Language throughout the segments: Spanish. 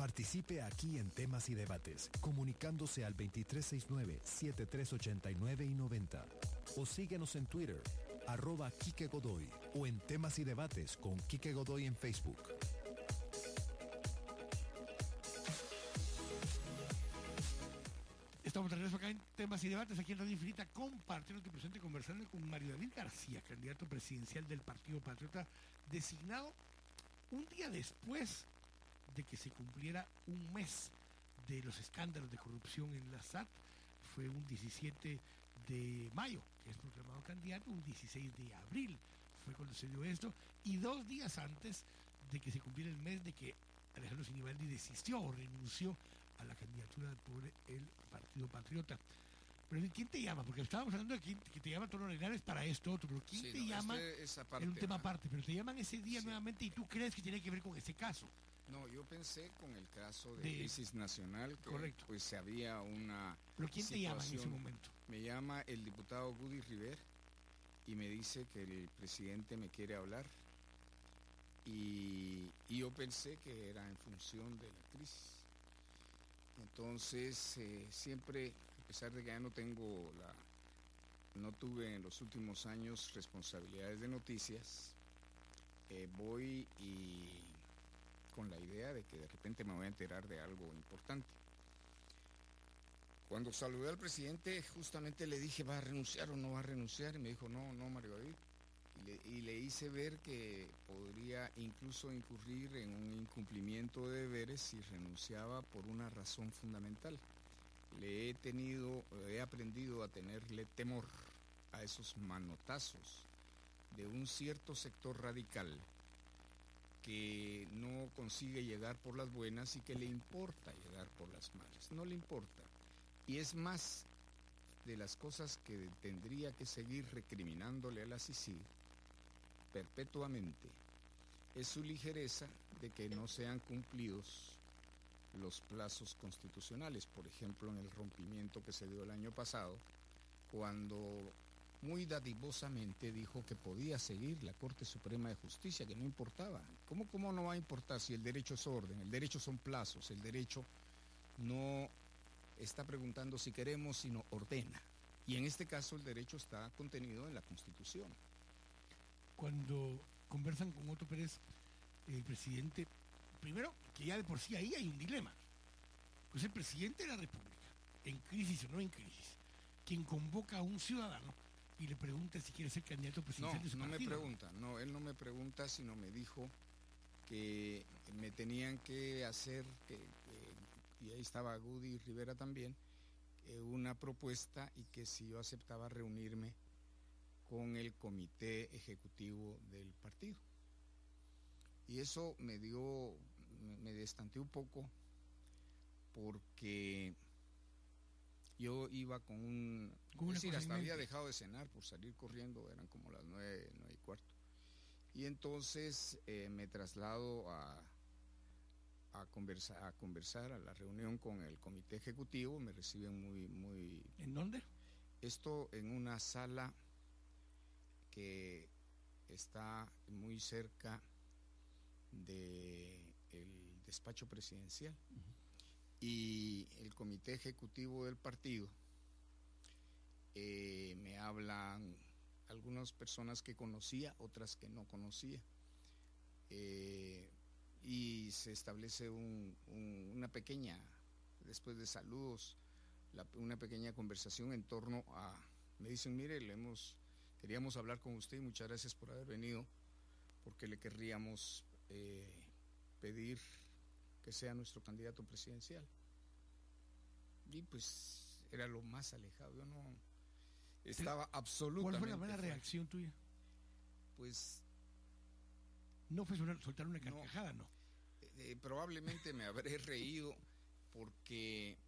Participe aquí en Temas y Debates, comunicándose al 2369-7389 y 90. O síguenos en Twitter, @Quique Godoy, o en Temas y Debates con Quique Godoy en Facebook. Estamos de regreso acá en Temas y Debates, aquí en Radio Infinita, compartiendo tu presente, conversando con Mario David García, candidato presidencial del Partido Patriota, designado un día después de que se cumpliera un mes de los escándalos de corrupción en la SAT. Fue un 17 de mayo que es proclamado candidato, un 16 de abril fue cuando se dio esto, y 2 días antes de que se cumpliera el mes de que Alejandro Sinibaldi desistió o renunció a la candidatura por el Partido Patriota. Pero ¿quién te llama? Porque estábamos hablando de que te llama Tono Linares para esto, otro, pero ¿quién te llama? Es un tema aparte, pero te llaman ese día nuevamente y tú crees que tiene que ver con ese caso. No, yo pensé con el caso de crisis nacional, que correcto, pues había una ¿pero quién te llama en ese momento? Me llama el diputado Woody River y me dice que el presidente me quiere hablar, y yo pensé que era en función de la crisis. Entonces, siempre, a pesar de que ya no tuve en los últimos años responsabilidades de noticias, voy y con la idea de que de repente me voy a enterar de algo importante. Cuando saludé al presidente, justamente le dije, ¿va a renunciar o no va a renunciar? Y me dijo, no, Mario David. Y le hice ver que podría incluso incurrir en un incumplimiento de deberes si renunciaba por una razón fundamental. He aprendido a tenerle temor a esos manotazos de un cierto sector radical que no consigue llegar por las buenas y que le importa llegar por las malas. No le importa. Y es más de las cosas que tendría que seguir recriminándole a la CICIG perpetuamente, es su ligereza de que no sean cumplidos los plazos constitucionales. Por ejemplo, en el rompimiento que se dio el año pasado, cuando muy dadivosamente dijo que podía seguir la Corte Suprema de Justicia, que no importaba. ¿Cómo no va a importar si el derecho es orden, el derecho son plazos, el derecho no está preguntando si queremos, sino ordena? Y en este caso el derecho está contenido en la Constitución. Cuando conversan con Otto Pérez, el presidente, primero, que ya de por sí ahí hay un dilema. Pues el presidente de la República, en crisis o no en crisis, quien convoca a un ciudadano y le pregunta si quiere ser candidato presidencial de su partido. Él no me pregunta, sino me dijo que me tenían que hacer, y ahí estaba Woody Rivera también, una propuesta, y que si yo aceptaba reunirme con el comité ejecutivo del partido. Y eso me destanteó un poco, porque yo iba hasta había dejado de cenar por salir corriendo, eran como las 9:15. Y entonces me traslado a conversar a la reunión con el comité ejecutivo. Me reciben muy... ¿En dónde? Esto en una sala que está muy cerca del despacho presidencial. Y el comité ejecutivo del partido, me hablan algunas personas que conocía, otras que no conocía, y se establece una pequeña, después de saludos, una pequeña conversación en torno a, me dicen, mire, queríamos hablar con usted y muchas gracias por haber venido, porque le querríamos pedir que sea nuestro candidato presidencial. Y pues era lo más alejado, yo no estaba absolutamente... ¿Cuál fue la buena reacción tuya? Pues... No fue soltar una carcajada, ¿no? Probablemente me habré reído, porque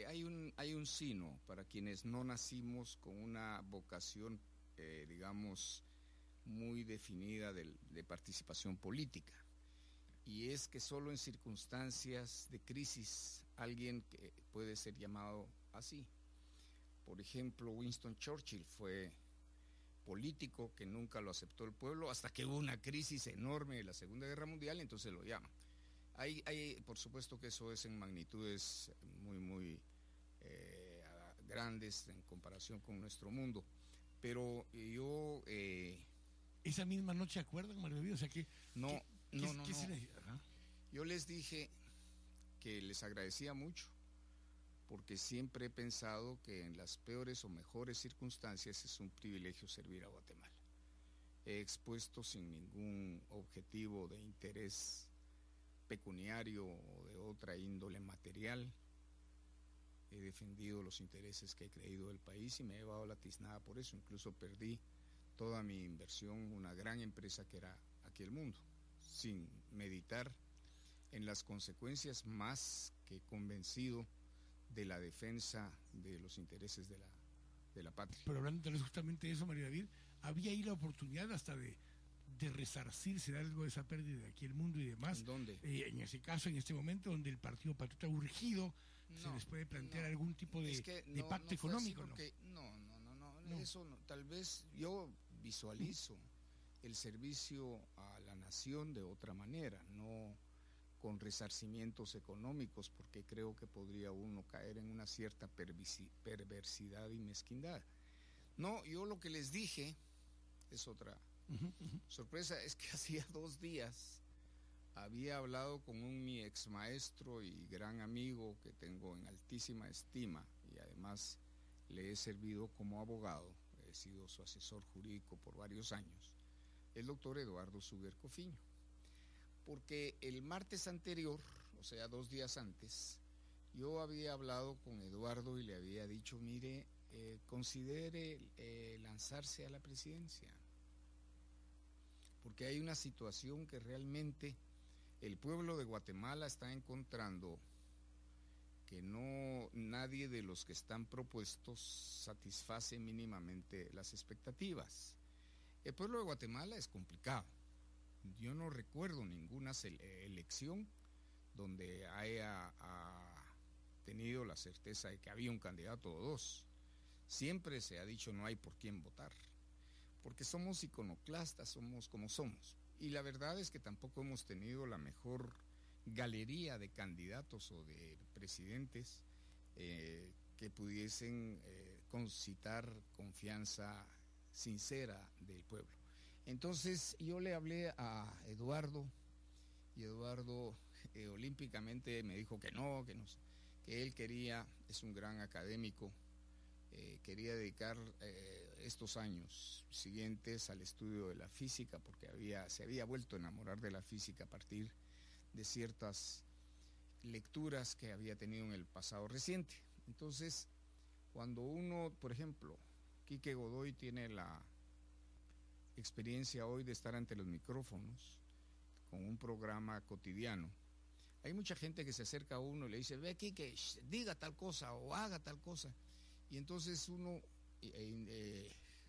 hay un sino para quienes no nacimos con una vocación, digamos, muy definida de participación política. Y es que solo en circunstancias de crisis alguien que puede ser llamado así. Por ejemplo, Winston Churchill fue político que nunca lo aceptó el pueblo hasta que hubo una crisis enorme de la Segunda Guerra Mundial, y entonces lo llaman. Por supuesto que eso es en magnitudes muy grandes en comparación con nuestro mundo, pero yo... Esa misma noche acuerdan, Mario David, o sea que... No. Ajá. Yo les dije que les agradecía mucho, porque siempre he pensado que en las peores o mejores circunstancias es un privilegio servir a Guatemala. He expuesto sin ningún objetivo de interés pecuniario o de otra índole material. He defendido los intereses que he creído del país y me he llevado la tiznada por eso. Incluso perdí toda mi inversión, una gran empresa que era Aquel Mundo, sin meditar en las consecuencias, más que convencido de la defensa de los intereses de la patria. Pero hablando justamente de eso, Mario David, había ahí la oportunidad hasta de resarcirse de algo de esa pérdida de Aquel Mundo y demás. ¿En dónde? En ese caso, en este momento, donde el Partido Patriota urgido se les puede plantear algún tipo de pacto económico. No, eso no. Tal vez yo visualizo el servicio a la nación de otra manera, no con resarcimientos económicos, porque creo que podría uno caer en una cierta perversidad y mezquindad. No, yo lo que les dije es otra sorpresa, es que hacía 2 días había hablado con mi ex maestro y gran amigo que tengo en altísima estima, y además le he servido como abogado, he sido su asesor jurídico por varios años, el doctor Eduardo Suger Cofiño. Porque el martes anterior, o sea 2 días antes, yo había hablado con Eduardo y le había dicho, mire, considere lanzarse a la presidencia, porque hay una situación que realmente el pueblo de Guatemala está encontrando, que nadie de los que están propuestos satisface mínimamente las expectativas. El pueblo de Guatemala es complicado. Yo no recuerdo ninguna elección donde haya tenido la certeza de que había un candidato o 2. Siempre se ha dicho no hay por quién votar, porque somos iconoclastas, somos como somos. Y la verdad es que tampoco hemos tenido la mejor galería de candidatos o de presidentes que pudiesen concitar confianza sincera del pueblo. Entonces yo le hablé a Eduardo, y Eduardo olímpicamente me dijo que que él quería, es un gran académico, quería dedicar estos años siguientes al estudio de la física, porque se había vuelto a enamorar de la física a partir de ciertas lecturas que había tenido en el pasado reciente. Entonces, cuando uno, por ejemplo, Quique Godoy tiene la experiencia hoy de estar ante los micrófonos con un programa cotidiano, hay mucha gente que se acerca a uno y le dice, ve Quique, diga tal cosa o haga tal cosa, y entonces uno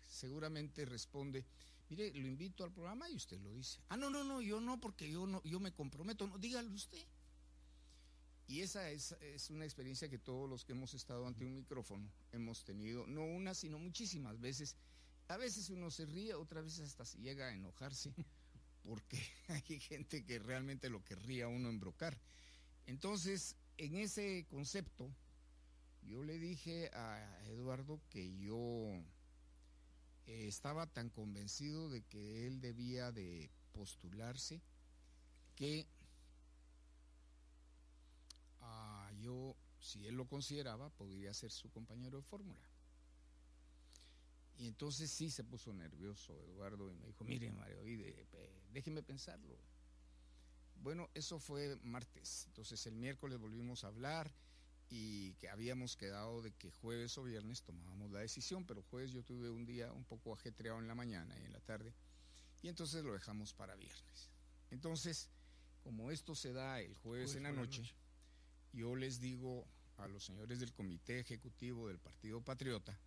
seguramente responde, mire, lo invito al programa y usted lo dice. No, yo no, porque yo me comprometo, no, dígalo usted. Y esa es una experiencia que todos los que hemos estado ante un micrófono hemos tenido, no una, sino muchísimas veces. A veces uno se ríe, otras veces hasta se llega a enojarse, porque hay gente que realmente lo querría uno embrocar. Entonces, en ese concepto, yo le dije a Eduardo que yo estaba tan convencido de que él debía de postularse, que yo, si él lo consideraba, podría ser su compañero de fórmula. Y entonces sí se puso nervioso Eduardo y me dijo, mire Mario, déjeme pensarlo. Bueno, eso fue martes. Entonces el miércoles volvimos a hablar y que habíamos quedado de que jueves o viernes tomábamos la decisión, pero jueves yo tuve un día un poco ajetreado en la mañana y en la tarde, y entonces lo dejamos para viernes. Entonces, como esto se da el jueves en la noche, yo les digo a los señores del Comité Ejecutivo del Partido Patriota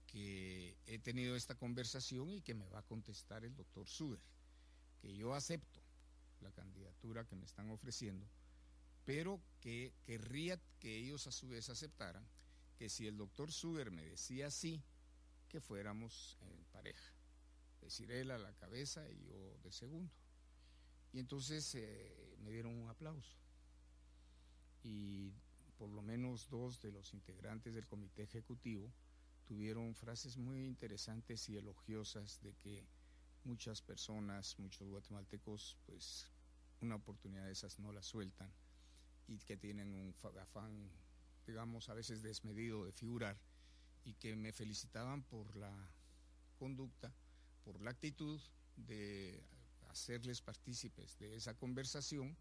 que he tenido esta conversación y que me va a contestar el doctor Suger, que yo acepto la candidatura que me están ofreciendo, pero que querría que ellos a su vez aceptaran que si el doctor Suger me decía sí, que fuéramos en pareja, es decir, él a la cabeza y yo de segundo. Y entonces me dieron un aplauso. Y por lo menos 2 de los integrantes del comité ejecutivo tuvieron frases muy interesantes y elogiosas de que muchas personas, muchos guatemaltecos, pues una oportunidad de esas no la sueltan y que tienen un afán, digamos, a veces desmedido de figurar, y que me felicitaban por la conducta, por la actitud de hacerles partícipes de esa conversación,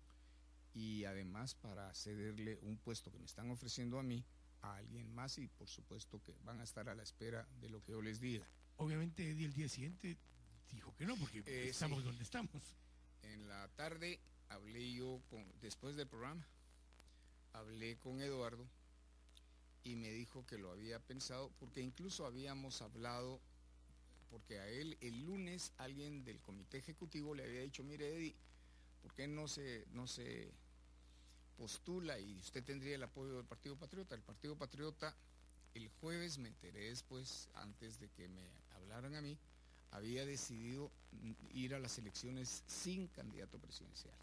y además para cederle un puesto que me están ofreciendo a mí a alguien más, y por supuesto que van a estar a la espera de lo que yo les diga. Obviamente Eddie el día siguiente dijo que no, porque estamos donde estamos. En la tarde hablé yo después del programa, hablé con Eduardo y me dijo que lo había pensado, porque incluso habíamos hablado, porque a él el lunes alguien del comité ejecutivo le había dicho: mire, Eddie, ¿por qué no se postula y usted tendría el apoyo del Partido Patriota? El Partido Patriota, el jueves me enteré después, antes de que me hablaran a mí, había decidido ir a las elecciones sin candidato presidencial,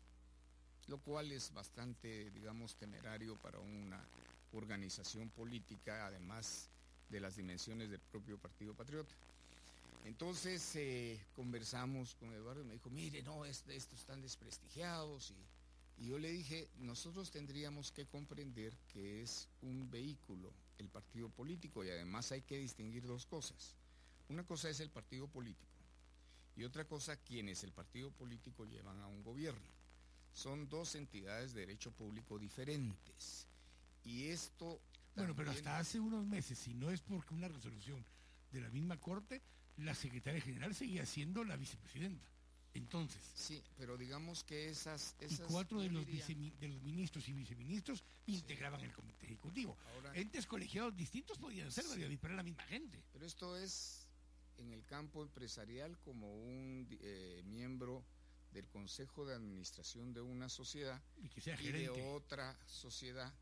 lo cual es bastante, digamos, temerario para una organización política, además de las dimensiones del propio Partido Patriota. Entonces conversamos con Eduardo y me dijo: mire, no, estos están desprestigiados, y yo le dije: nosotros tendríamos que comprender que es un vehículo el partido político, y además hay que distinguir 2 cosas. Una cosa es el partido político y otra cosa quienes el partido político llevan a un gobierno. Son 2 entidades de derecho público diferentes, y esto bueno, pero hasta hace unos meses, si no es porque una resolución de la misma Corte, la secretaria general seguía siendo la vicepresidenta. Entonces, sí, pero digamos que esas y 4 de los ministros y viceministros integraban el comité ejecutivo. Ahora, entes colegiados distintos podían ser, sí, pero era la misma gente. Pero esto es en el campo empresarial como un miembro del consejo de administración de una sociedad y que sea gerente. Y de otra sociedad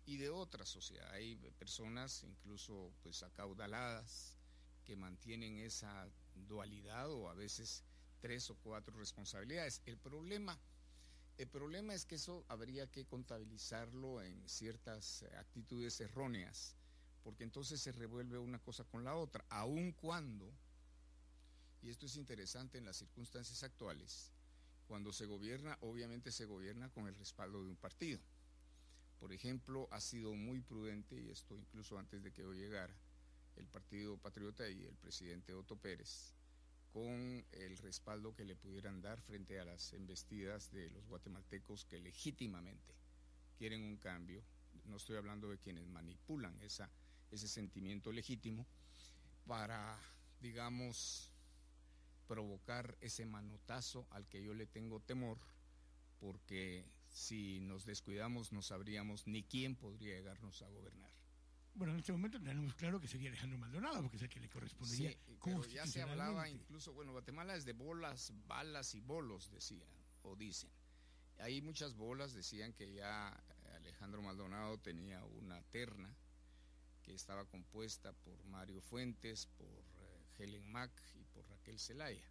y de otra sociedad. Hay personas incluso pues acaudaladas que mantienen esa dualidad, o a veces 3 o 4 responsabilidades. El problema es que eso habría que contabilizarlo en ciertas actitudes erróneas, porque entonces se revuelve una cosa con la otra, aun cuando, y esto es interesante en las circunstancias actuales, cuando se gobierna, obviamente se gobierna con el respaldo de un partido. Por ejemplo, ha sido muy prudente, y esto incluso antes de que yo llegara, el Partido Patriota y el presidente Otto Pérez, con el respaldo que le pudieran dar frente a las embestidas de los guatemaltecos que legítimamente quieren un cambio. No estoy hablando de quienes manipulan ese sentimiento legítimo para, digamos, provocar ese manotazo al que yo le tengo temor, porque si nos descuidamos no sabríamos ni quién podría llegarnos a gobernar. Bueno, en este momento tenemos claro que sería Alejandro Maldonado, porque es el que le correspondería. Sí, pero ya se hablaba incluso, bueno, Guatemala es de bolas, balas y bolos, decían o dicen. Hay muchas bolas, decían que ya Alejandro Maldonado tenía una terna que estaba compuesta por Mario Fuentes, por Helen Mack y por Raquel Zelaya.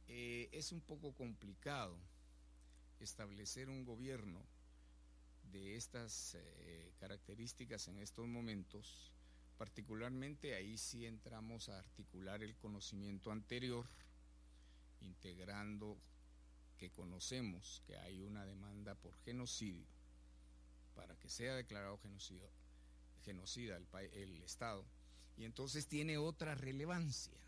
Es un poco complicado establecer un gobierno de estas características en estos momentos. Particularmente ahí sí entramos a articular el conocimiento anterior, integrando que conocemos que hay una demanda por genocidio, para que sea declarado genocida el Estado, y entonces tiene otra relevancia.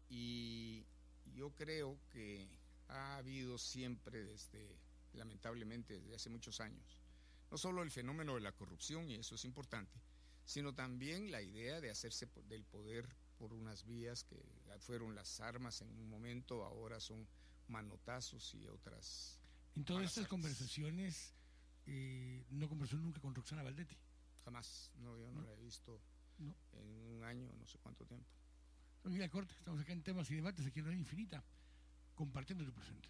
Y yo creo que ha habido siempre lamentablemente desde hace muchos años, no solo el fenómeno de la corrupción, y eso es importante, sino también la idea de hacerse del poder por unas vías que fueron las armas en un momento, ahora son manotazos y otras. En todas estas conversaciones, ¿no conversó nunca con Roxana Valdetti? Jamás, no, yo no la he visto en un año, no sé cuánto tiempo. Soy Miguel Corte, estamos acá en Temas y Debates, aquí en Radio Infinita, compartiendo tu presente.